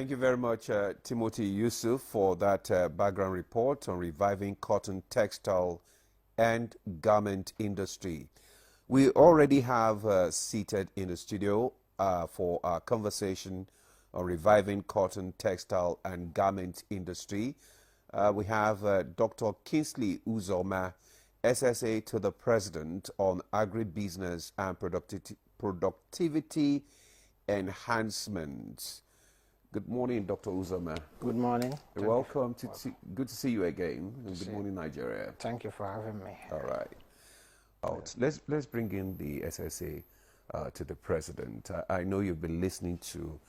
Thank you very much, Timothy Yusuf, for that background report on reviving cotton, textile, and garment industry. We already have seated in the studio for our conversation on reviving cotton, textile, and garment industry. We have Dr. Kingsley Uzoma, SSA to the President on Agribusiness and Productivity Enhancement. Good morning, Dr. Uzoma. Good morning. Welcome. Good to see you again. And good morning, Nigeria. Thank you for having me. All right. Let's bring in the SSA to the President. I know you've been listening to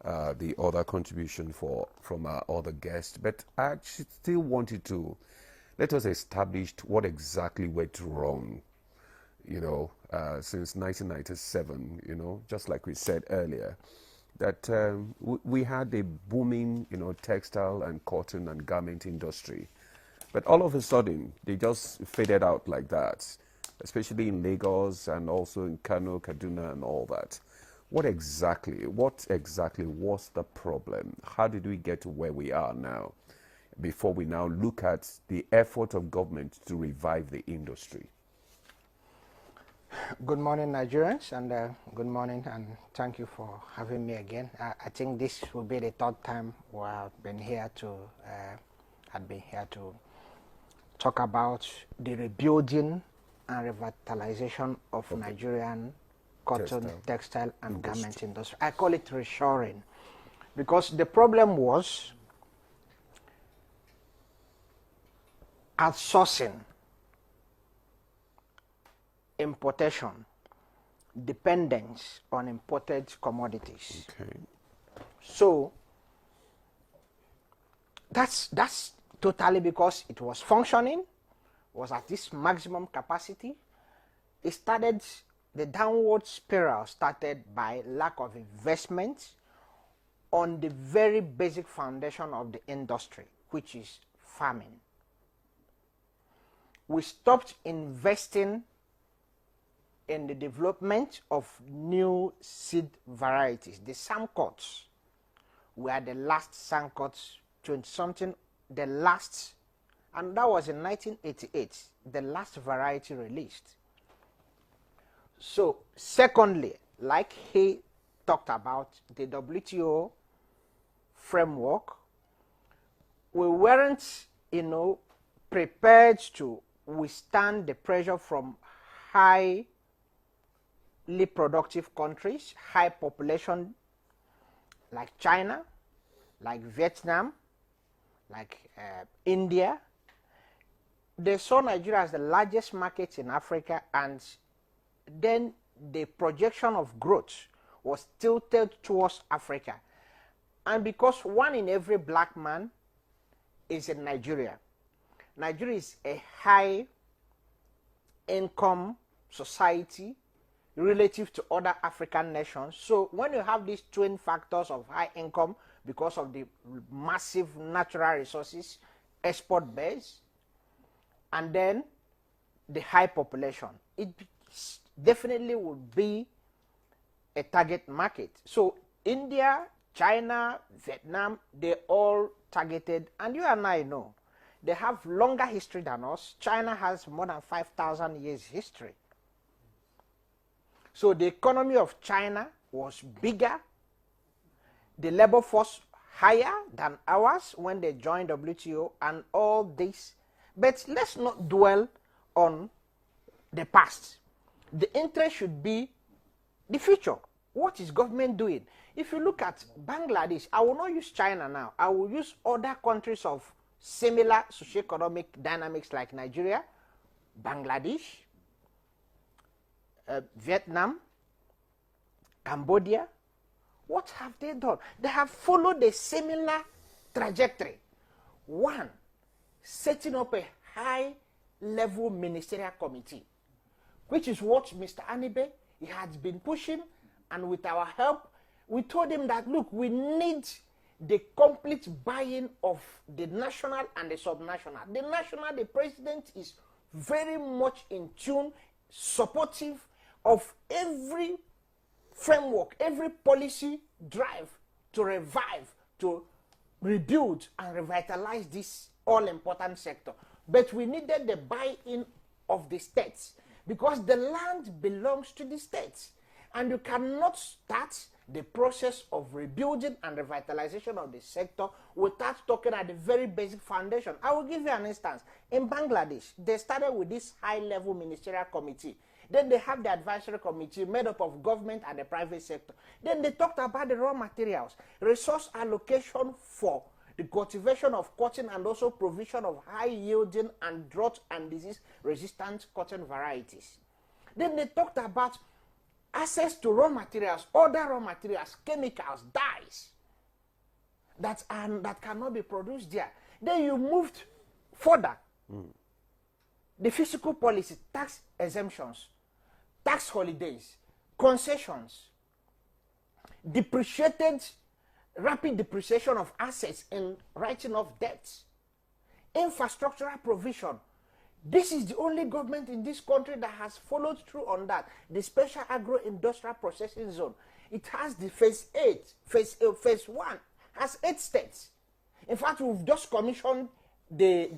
the other contribution from our other guests, but I actually still wanted to let us establish what exactly went wrong, since 1997, just like we said earlier, that we had a booming, textile and cotton and garment industry. But all of a sudden, they just faded out like that, especially in Lagos and also in Kano, Kaduna and all that. What exactly was the problem? How did we get to where we are now before we now look at the effort of government to revive the industry? Good morning, Nigerians, and good morning, and thank you for having me again. I think this will be the third time I've been here to talk about the rebuilding and revitalization of Nigerian cotton, textile and garment industry. I call it reshoring, because the problem was outsourcing, importation, dependence on imported commodities. Okay. So that's totally because it was functioning, was at its maximum capacity. The downward spiral started by lack of investment on the very basic foundation of the industry, which is farming. We stopped investing in the development of new seed varieties. The Samcots were the last Samcots, 20-something, the last, and that was in 1988, the last variety released. So, secondly, like he talked about, the WTO framework, we weren't, prepared to withstand the pressure from highly productive countries, high population, like China, like Vietnam, like India. They saw Nigeria as the largest market in Africa, and then the projection of growth was tilted towards Africa. And because 1 in every black man is in Nigeria, Nigeria is a high income society relative to other African nations. So when you have these twin factors of high income because of the massive natural resources, export base, and then the high population, it definitely would be a target market. So India, China, Vietnam, they all targeted, and you and I know, they have longer history than us. China has more than 5,000 years history. So the economy of China was bigger, the labor force higher than ours when they joined WTO and all this. But let's not dwell on the past. The interest should be the future. What is government doing? If you look at Bangladesh, I will not use China now. I will use other countries of similar socioeconomic dynamics like Nigeria, Bangladesh, Vietnam, Cambodia. What have they done? They have followed a similar trajectory. One, setting up a high-level ministerial committee, which is what Mr. Anibe, he has been pushing, and with our help, we told him that, look, we need the complete buy-in of the national and the subnational. The national, the president is very much in tune, supportive of every framework, every policy drive to revive to rebuild and revitalize this all-important sector. But we needed the buy-in of the states because the land belongs to the states. And you cannot start the process of rebuilding and revitalization of the sector without talking at the very basic foundation. I will give you an instance. In Bangladesh, they started with this high-level ministerial committee. Then they have the advisory committee made up of government and the private sector. Then they talked about the raw materials, resource allocation for the cultivation of cotton and also provision of high-yielding and drought and disease-resistant cotton varieties. Then they talked about access to raw materials, other raw materials, chemicals, dyes that cannot be produced there. Then you moved further. The fiscal policy, tax exemptions, tax holidays, concessions, rapid depreciation of assets and writing off debts, infrastructural provision. This is the only government in this country that has followed through on that. The Special Agro-Industrial Processing Zone. It has the phase 1 has 8 states. In fact, we've just commissioned the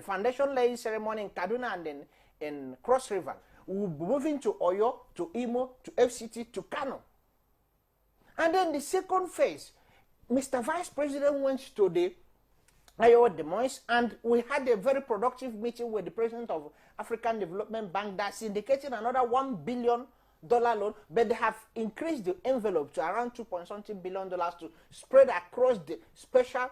foundation laying ceremony in Kaduna and then in Cross River. We'll be moving to Oyo, to Imo, to FCT, to Kano. And then the second phase, Mr. Vice President went to the Iowa Des Moines, and we had a very productive meeting with the president of African Development Bank that's indicating another $1 billion loan, but they have increased the envelope to around $2.something billion to spread across the special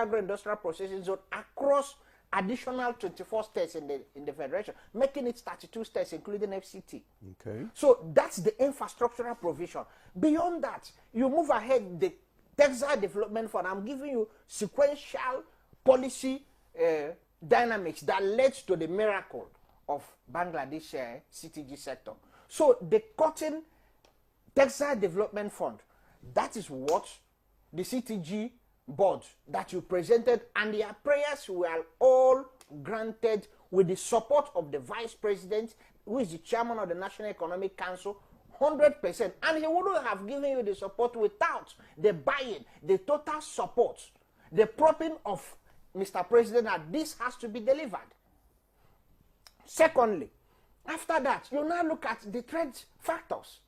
agro-industrial processing zone across additional 24 states in the federation, making it 32 states, including FCT. Okay. So that's the infrastructural provision. Beyond that, you move ahead the Textile Development Fund. I'm giving you sequential policy dynamics that led to the miracle of Bangladesh CTG sector. So the Cotton Textile Development Fund, that is what the CTG board that you presented, and their prayers were all granted with the support of the Vice President, who is the chairman of the National Economic Council, 100%. And he wouldn't have given you the support without the buy-in, the total support, the propping of Mr. President that this has to be delivered. Secondly, after that, you now look at the trade factors.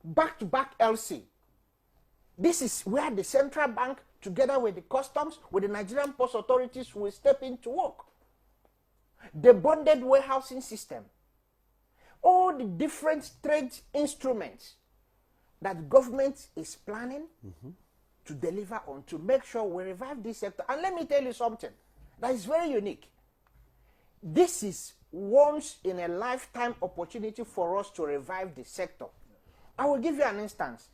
Back-to-back LC. This is where the central bank, together with the customs, with the Nigerian post authorities, will step into work. The bonded warehousing system. All the different trade instruments that government is planning to deliver on to make sure we revive this sector. And let me tell you something that is very unique. This is once in a lifetime opportunity for us to revive the sector. I will give you an instance.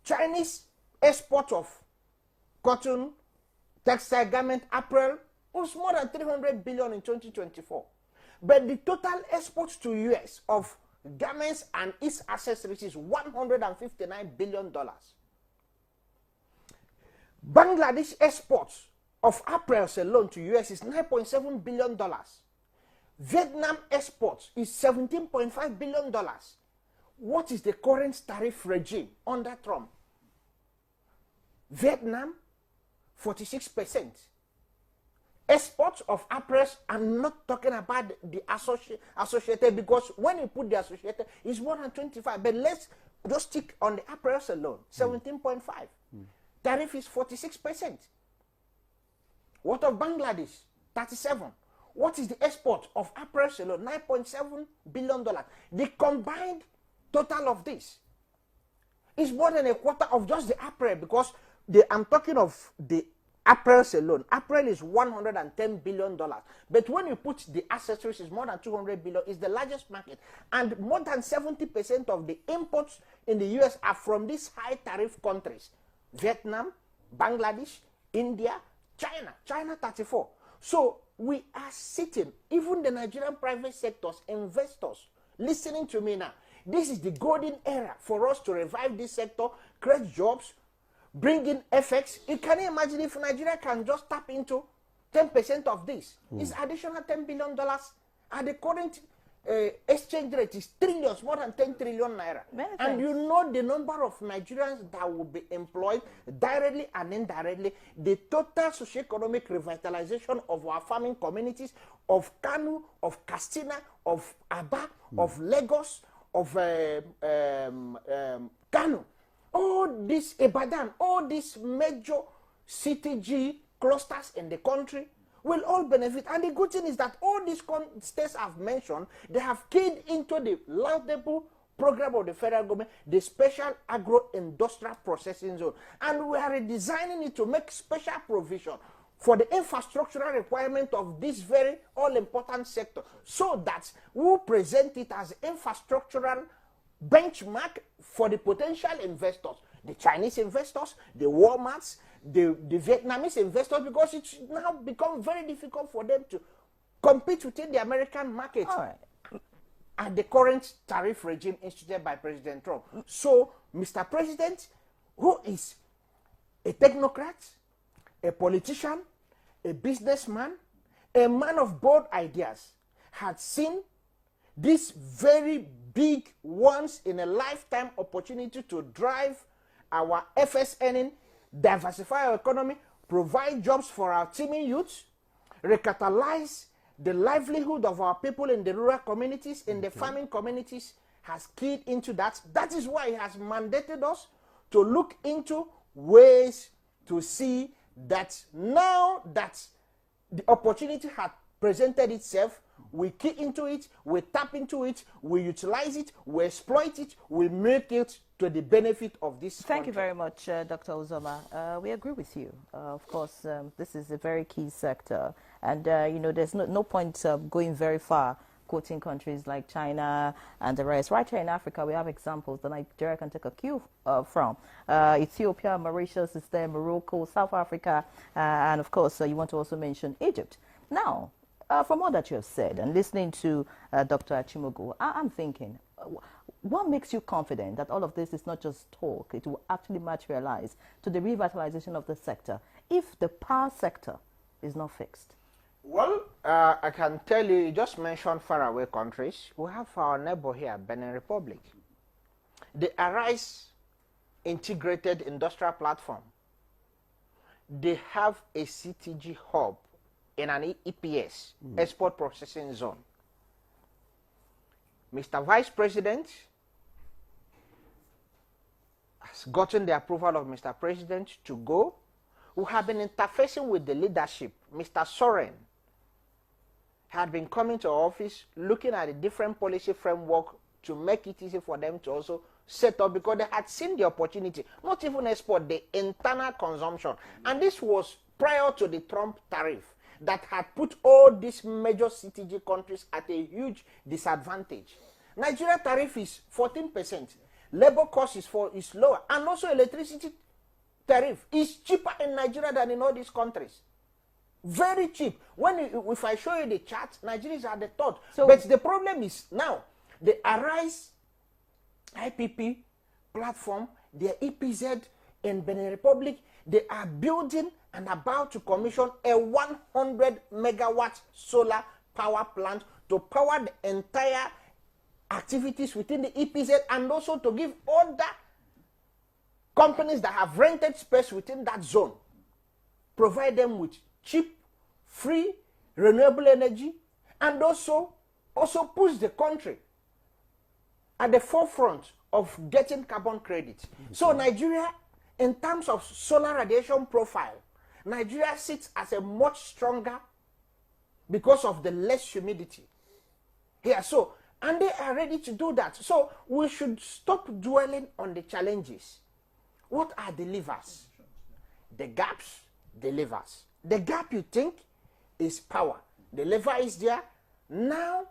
Chinese export of cotton, textile, garment, apparel was more than 300 billion in 2024. But the total exports to US of garments and its accessories is $159 billion. Bangladesh exports of apparel alone to US is $9.7 billion. Vietnam exports is $17.5 billion. What is the current tariff regime under Trump? Vietnam, 46%. Exports of apparel, I'm not talking about the associated, because when you put the associated, it's more than 25. But let's just stick on the apparel alone, 17.5. Tariff is 46%. What of Bangladesh? 37. What is the export of apparel alone? $9.7 billion. The combined total of this is more than a quarter of just the apparel, because I'm talking of the apparel alone. Apparel is $110 billion. But when you put the accessories, it's more than $200 billion. It's the largest market. And more than 70% of the imports in the US are from these high tariff countries. Vietnam, Bangladesh, India, China. China 34. So we are sitting, even the Nigerian private sectors, investors, listening to me now. This is the golden era for us to revive this sector, create jobs, bring in FX. You can imagine if Nigeria can just tap into 10% of this. It's additional $10 billion at the current exchange rate is trillions, more than 10 trillion naira. And you know the number of Nigerians that will be employed directly and indirectly, the total socio-economic revitalization of our farming communities, of Kanu, of Katsina, of Aba, of Lagos, of Kanu, all these Ibadan, all these major CTG clusters in the country will all benefit. And the good thing is that all these states I've mentioned, they have keyed into the laudable program of the federal government, the special agro-industrial processing zone. And we are redesigning it to make special provision for the infrastructural requirement of this very all-important sector, so that we will present it as infrastructural benchmark for the potential investors, the Chinese investors, the Walmarts, the Vietnamese investors, because it's now become very difficult for them to compete within the American market at the current tariff regime instituted by President Trump. So, Mr. President, who is a technocrat, a politician, a businessman, a man of bold ideas, had seen this very big once-in-a-lifetime opportunity to drive our FS earning, diversify our economy, provide jobs for our teeming youth, recatalyze the livelihood of our people in the rural communities, in the farming communities, has keyed into that. That is why he has mandated us to look into ways to see that now that the opportunity had presented itself, we key into it, we tap into it, we utilize it, we exploit it, we make it to the benefit of this Thank country. you very much, Dr. Uzoma. We agree with you. Of course, this is a very key sector. And, you know, there's no point going very far, quoting countries like China and the rest. Right here in Africa, we have examples that Nigeria can take a cue from. Ethiopia, Mauritius is there, Morocco, South Africa, and, of course, you want to also mention Egypt. Now, from all that you have said and listening to Dr. Achimugu, I'm thinking, what makes you confident that all of this is not just talk, it will actually materialize to the revitalization of the sector if the power sector is not fixed? Well, I can tell you, you just mentioned faraway countries. We have our neighbor here, Benin Republic. The Arise Integrated Industrial Platform, they have a CTG hub in an EPS, Export Processing Zone. Mr. Vice President has gotten the approval of Mr. President to go. We have been interfacing with the leadership. Mr. Soren had been coming to office looking at a different policy framework to make it easy for them to also set up, because they had seen the opportunity, not even export, the internal consumption. And this was prior to the Trump tariff that had put all these major CTG countries at a huge disadvantage. Nigeria tariff is 14%. Labor cost is lower. And also electricity tariff is cheaper in Nigeria than in all these countries. Very cheap. If I show you the chart, Nigeria is at the top. So, but the problem is now, the Arise IPP platform, their EPZ in Benin Republic, they are building and about to commission a 100 megawatt solar power plant to power the entire activities within the EPZ, and also to give other companies that have rented space within that zone, provide them with cheap, free, renewable energy, and also push the country at the forefront of getting carbon credit. So Nigeria, in terms of solar radiation profile, Nigeria sits as a much stronger because of the less humidity here. So, and they are ready to do that. So we should stop dwelling on the challenges. What are the levers? The gaps, the levers. The gap, you think, is power. The lever is there. Now,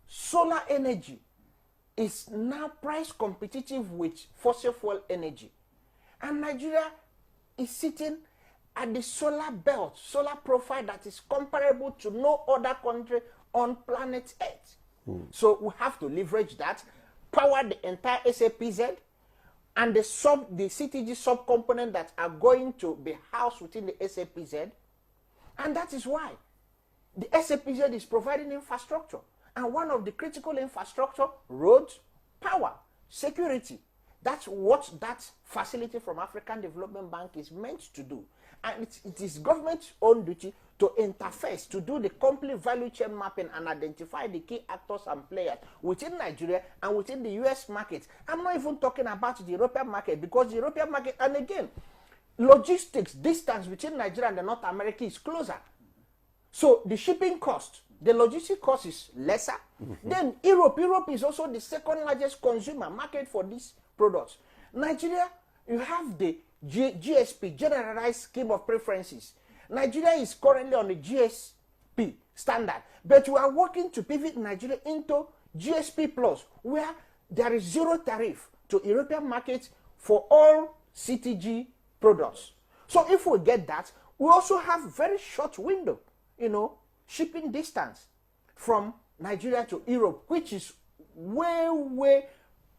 solar energy is now price competitive with fossil fuel energy. And Nigeria is sitting at the solar belt, solar profile that is comparable to no other country on planet Earth. So we have to leverage that, power the entire SAPZ, and the CTG subcomponent that are going to be housed within the SAPZ. And that is why the SAPZ is providing infrastructure. And one of the critical infrastructure, roads, power, security. That's what that facility from African Development Bank is meant to do. And it is government's own duty to interface, to do the complete value chain mapping and identify the key actors and players within Nigeria and within the US market. I'm not even talking about the European market, because the European market, and again, logistics, distance between Nigeria and the North America is closer. So the shipping cost, the logistic cost is lesser. Then Europe is also the second largest consumer market for these products. Nigeria, you have the GSP, Generalized Scheme of Preferences. Nigeria is currently on the GSP standard, but we are working to pivot Nigeria into GSP Plus, where there is zero tariff to European markets for all CTG products. So if we get that, we also have very short window, shipping distance from Nigeria to Europe, which is way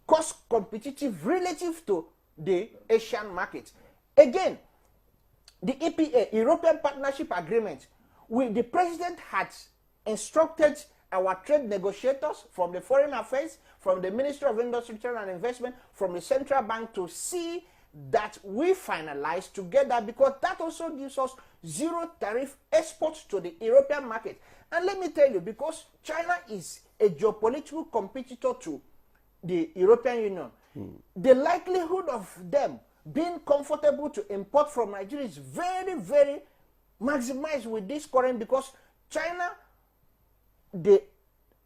cost competitive relative to the Asian market. Again, the EPA, European Partnership Agreement, the president had instructed our trade negotiators from the Foreign Affairs, from the Ministry of Industry, Trade and Investment, from the Central Bank to see that we finalize together, because that also gives us zero tariff exports to the European market. And let me tell you, because China is a geopolitical competitor to the European Union, the likelihood of them being comfortable to import from Nigeria is very maximized with this current, because China, the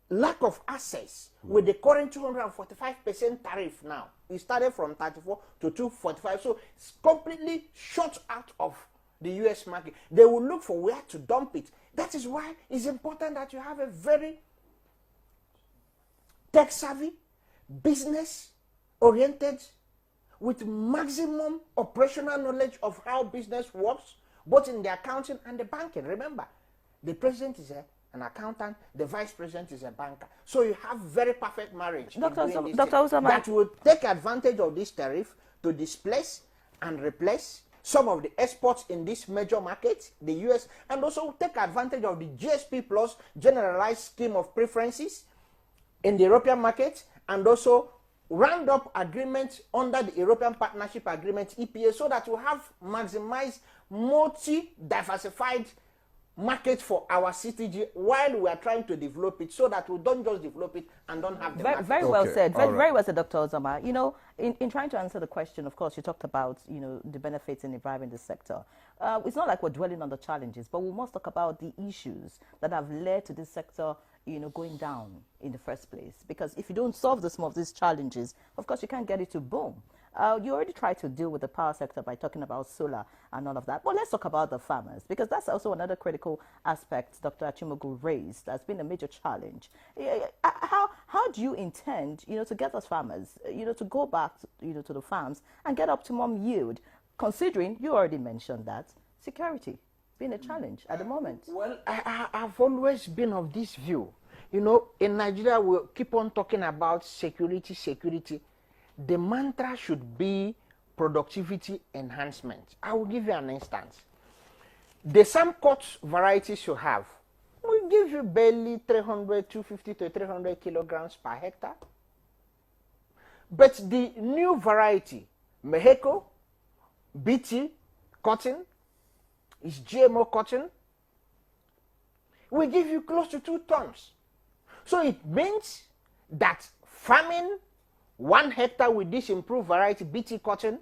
lack of access with the current 245% tariff now, it started from 34 to 245, so it's completely shut out of the US market. They will look for where to dump it. That is why it's important that you have a very tech savvy, business oriented, with maximum operational knowledge of how business works, both in the accounting and the banking. Remember, the president is an accountant, the vice president is a banker. So you have very perfect marriage. Dr. Uzoma, that will take advantage of this tariff to displace and replace some of the exports in this major market, the US, and also take advantage of the GSP Plus, Generalized Scheme of Preferences, in the European market, and also round up agreements under the European Partnership Agreement, EPA, so that we have maximized multi-diversified market for our CTG while we are trying to develop it, so that we don't just develop it and don't have the market. Very well said. Very well said, Dr. Uzoma. In trying to answer the question, of course, you talked about, the benefits in reviving the sector. It's not like we're dwelling on the challenges, but we must talk about the issues that have led to this sector going down in the first place. Because if you don't solve some of these challenges, of course, you can't get it to boom. You already tried to deal with the power sector by talking about solar and all of that. But let's talk about the farmers, because that's also another critical aspect Dr. Achimugu raised. That's been a major challenge. How do you intend, to get those farmers, to go back, to the farms and get optimum yield, considering, you already mentioned that, security being a challenge at the moment? Well, I've always been of this view. In Nigeria, we keep on talking about security. The mantra should be productivity enhancement. I will give you an instance. The Samcot varieties you have will give you barely 250 to 300 kilograms per hectare. But the new variety, Mexico, BT, cotton, is GMO cotton, will give you close to 2 tons. So it means that farming 1 hectare with this improved variety, BT cotton,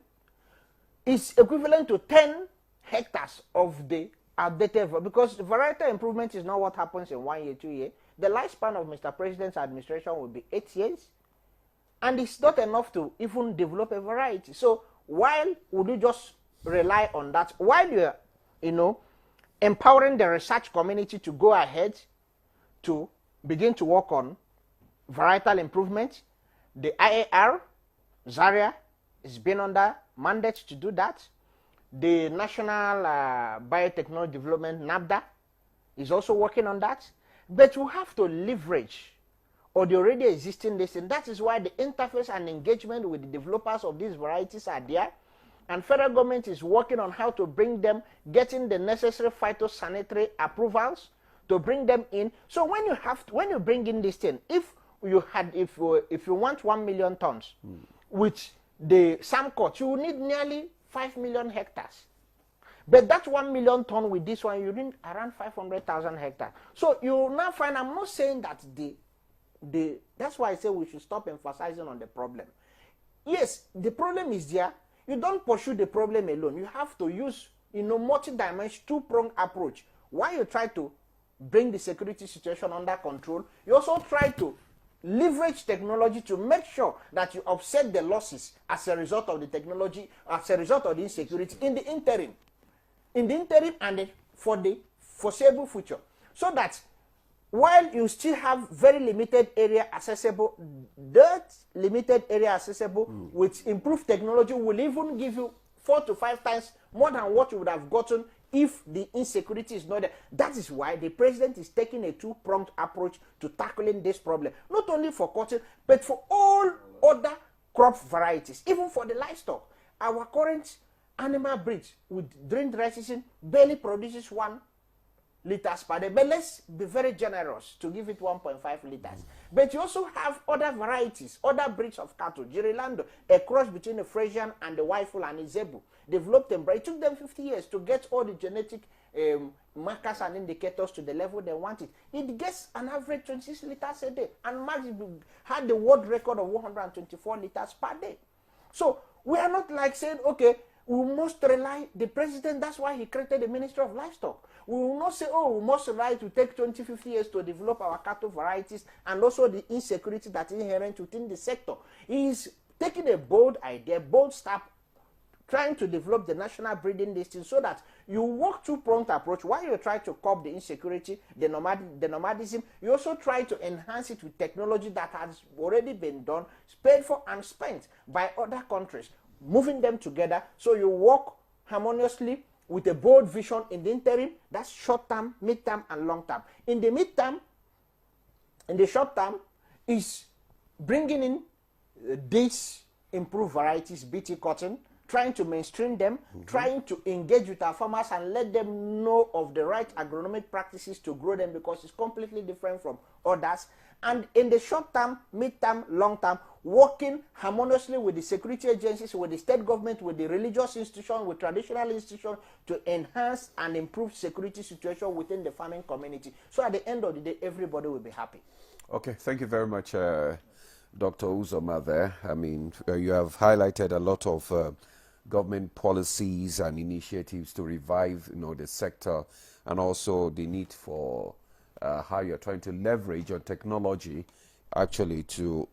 is equivalent to 10 hectares of the outdated, because varietal improvement is not what happens in 1 year, 2 years. The lifespan of Mr. President's administration will be 8 years, and it's not enough to even develop a variety. So while would you just rely on that, while you're, empowering the research community to go ahead to begin to work on varietal improvement, the IAR, Zaria, has been under mandate to do that. The National Biotechnology Development, NABDA, is also working on that. But we have to leverage on the already existing list, and that is why the interface and engagement with the developers of these varieties are there. And federal government is working on how to bring them, getting the necessary phytosanitary approvals, to bring them in. So when you bring in this thing, if you want 1 million tons, which the SAM court, you will need nearly 5 million hectares. But that 1 million ton with this one, you need around 500,000 hectares. So you now find, I'm not saying that that's why I say we should stop emphasizing on the problem. Yes, the problem is there. You don't pursue the problem alone. You have to use, multi-dimensional, two-pronged approach. While you try to bring the security situation under control, you also try to leverage technology to make sure that you offset the losses as a result of the technology, as a result of the insecurity in the interim. And for the foreseeable future. So that while you still have very limited area accessible, that limited area accessible with improved technology will even give you 4 to 5 times more than what you would have gotten if the insecurity is not there. That is why the president is taking a two-pronged approach to tackling this problem, not only for cotton, but for all other crop varieties, even for the livestock. Our current animal breeds with during dry season barely produces 1 liters per day, but let's be very generous to give it 1.5 liters. But you also have other varieties, other breeds of cattle. Girilando, a cross between a Frisian and the Waiful and a Zebu, developed them, but it took them 50 years to get all the genetic markers and indicators to the level they wanted. It gets an average 26 liters a day, and Max had the world record of 124 liters per day. So we are not like saying, okay, we must rely, the president, that's why he created the Ministry of Livestock. We will not say, oh, we must rely to take 20, 50 years to develop our cattle varieties and also the insecurity that is inherent within the sector. He is taking a bold idea, bold step, trying to develop the national breeding listing so that you work two-pronged approach. While you try to curb the insecurity, the nomadism, you also try to enhance it with technology that has already been done, paid for and spent by other countries, moving them together so you work harmoniously with a bold vision in the interim. That's short term, mid term, and long term. In the mid term, in the short term, is bringing in these improved varieties, BT cotton, trying to mainstream them, trying to engage with our farmers and let them know of the right agronomic practices to grow them, because it's completely different from others. And in the short term, mid term, long term, working harmoniously with the security agencies, with the state government, with the religious institutions, with traditional institutions to enhance and improve security situation within the farming community. So at the end of the day, everybody will be happy. Okay, thank you very much, Dr. Uzoma there. I mean, you have highlighted a lot of government policies and initiatives to revive, the sector, and also the need for how you're trying to leverage your technology actually to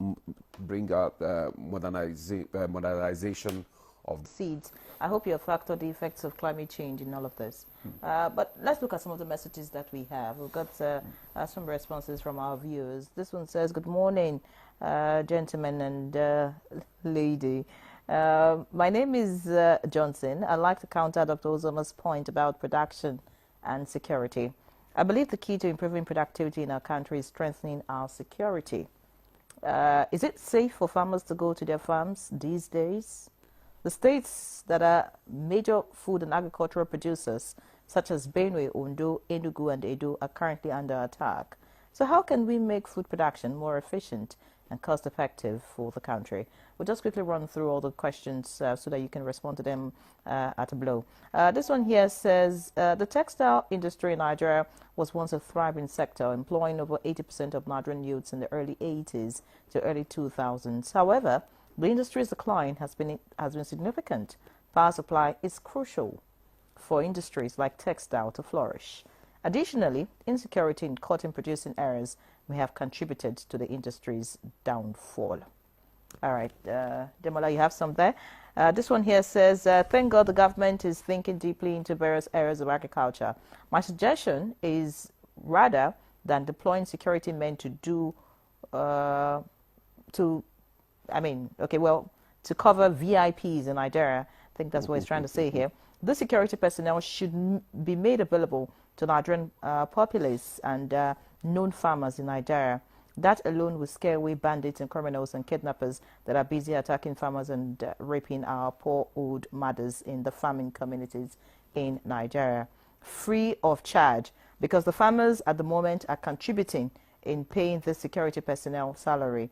bring up modernization of seeds. I hope you have factored the effects of climate change in all of this. But let's look at some of the messages that we have. We've got some responses from our viewers. This one says, good morning, gentlemen and lady. My name is Johnson. I'd like to counter Dr. Uzoma's point about production and security. I believe the key to improving productivity in our country is strengthening our security. Is it safe for farmers to go to their farms these days? The states that are major food and agricultural producers, such as Benue, Ondo, Enugu, and Edo, are currently under attack. So how can we make food production more efficient and cost-effective for the country? We'll just quickly run through all the questions so that you can respond to them at a blow. This one here says, the textile industry in Nigeria was once a thriving sector, employing over 80% of Nigerian youths in the early 80s to early 2000s. However, the industry's decline has been significant. Power supply is crucial for industries like textile to flourish. Additionally, insecurity in cotton-producing areas may have contributed to the industry's downfall. All right, Demola, you have some there. This one here says, thank God the government is thinking deeply into various areas of agriculture. My suggestion is rather than deploying security men to cover VIPs in Nigeria, I think that's what he's trying to say here. The security personnel should be made available to Nigerian populace and known farmers in Nigeria. That alone will scare away bandits and criminals and kidnappers that are busy attacking farmers and raping our poor old mothers in the farming communities in Nigeria. free of charge, because the farmers at the moment are contributing in paying the security personnel salary.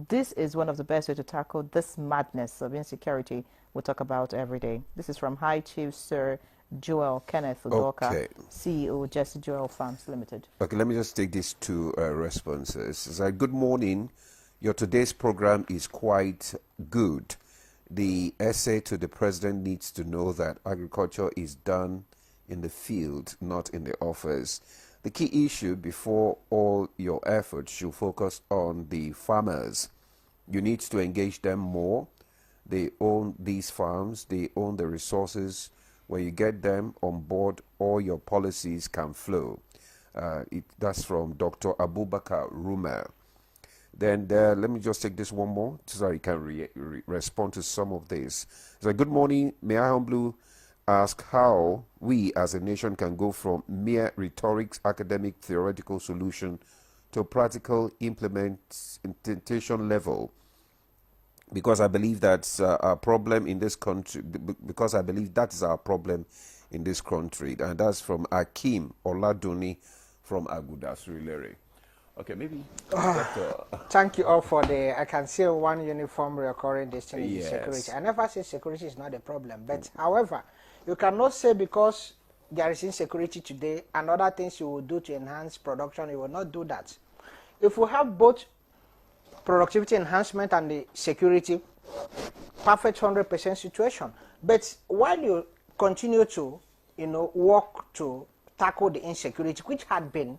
This is one of the best ways to tackle this madness of insecurity we talk about every day. This is from High Chief Sir Joel Kenneth Udoka, CEO, Jesse Joel Farms Limited. Okay, let me just take these two responses. It's like, good morning. Your today's program is quite good. The essay to the president needs to know that agriculture is done in the field, not in the office. The key issue before all your efforts should focus on the farmers. You need to engage them more. They own these farms. They own the resources. When you get them on board, all your policies can flow. That's from Dr. Abubakar Rumel. Then let me just take this one more so I can respond to some of this. So, good morning. May I humbly ask how we as a nation can go from mere rhetoric, academic, theoretical solution to practical implementation level? Because I believe that's a problem in this country. Because I believe that is our problem in this country, and that's from Akim Oladuni from Agudasrilere. Okay, maybe. Thank you all for the. I can see one uniform recurring this thing in Yes. security. I never say security is not a problem, but however, you cannot say because there is insecurity today and other things you will do to enhance production, you will not do that. If we have both productivity enhancement and the security, perfect 100% situation. But while you continue to, work to tackle the insecurity, which had been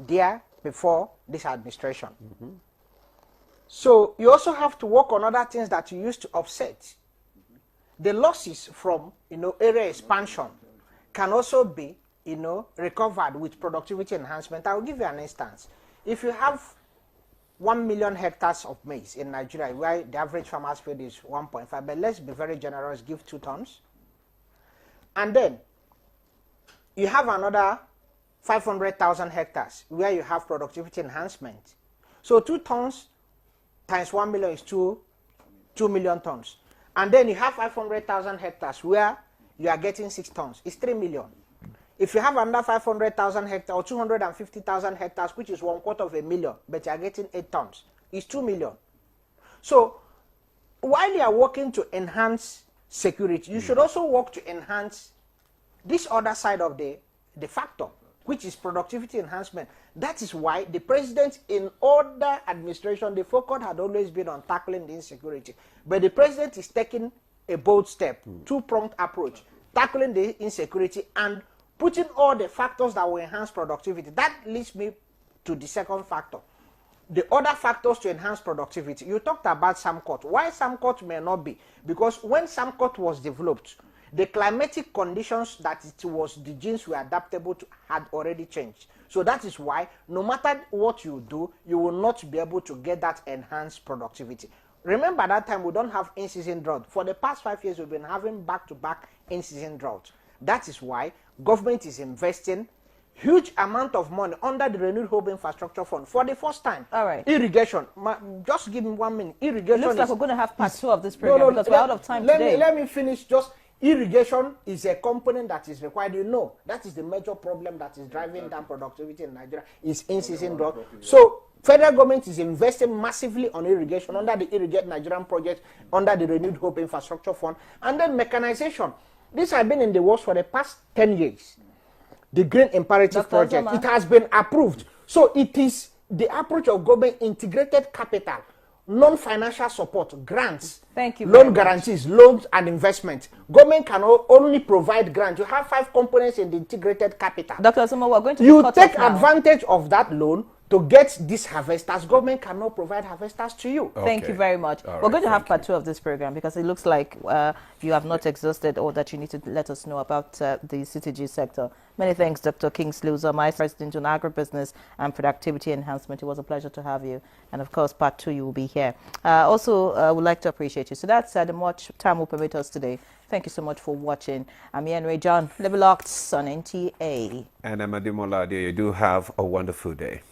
there before this administration. So you also have to work on other things that you used to offset. The losses from, area expansion can also be, recovered with productivity enhancement. I will give you an instance. If you have 1 million hectares of maize in Nigeria, where the average farmer's field is 1.5, but let's be very generous, give 2 tons. And then you have another 500,000 hectares where you have productivity enhancement. So 2 tons times 1 million is 2 million tons. And then you have 500,000 hectares where you are getting 6 tons. It's 3 million. If you have another 500,000 hectares or 250,000 hectares, which is 250,000, but you are getting 8 tons, it's 2 million. So while you are working to enhance security, you should also work to enhance this other side of the factor, which is productivity enhancement. That is why the president, in other administration, the focus had always been on tackling the insecurity. But the president is taking a bold step, 2-pronged approach, tackling the insecurity and putting all the factors that will enhance productivity. That leads me to the second factor. The other factors to enhance productivity. You talked about SAMCOT. Why SAMCOT may not be? Because when SAMCOT was developed, the climatic conditions that the genes were adaptable to had already changed. So that is why no matter what you do, you will not be able to get that enhanced productivity. Remember that time we don't have in-season drought. For the past 5 years, we've been having back-to-back in-season drought. That is why government is investing huge amount of money under the Renewed Hope Infrastructure Fund for the first time. All right. Irrigation. Just give me 1 minute. Irrigation. Looks like we're going to have part 2 of this program because we're out of time today. Let me finish. Just irrigation is a component that is required. That is the major problem that is driving down productivity in Nigeria is in-season drought. So federal government is investing massively on irrigation under the Irrigate Nigerian project, under the Renewed Hope Infrastructure Fund, and then mechanization. This has been in the works for the past 10 years. The Green Imperative Project, it has been approved. So it is the approach of government, integrated capital, non-financial support, grants, thank you, loan guarantees, loans and investment. Government can only provide grants. You have 5 components in the integrated capital. Dr. Uzoma, we're going to you take advantage of that loan to get these harvesters. Government cannot provide harvesters to you. Okay. Thank you very much. We're going to have part 2 of this program because it looks like you have not exhausted all that you need to let us know about the CTG sector. Many thanks, Dr. Kingsley Uzoma, President on Agribusiness and Productivity Enhancement. It was a pleasure to have you. And of course, part 2, you will be here. Also, would like to appreciate you. So that's the much time will permit us today. Thank you so much for watching. I'm Ian Ray John, Level Arts on NTA. And I'm Ademola. You do have a wonderful day.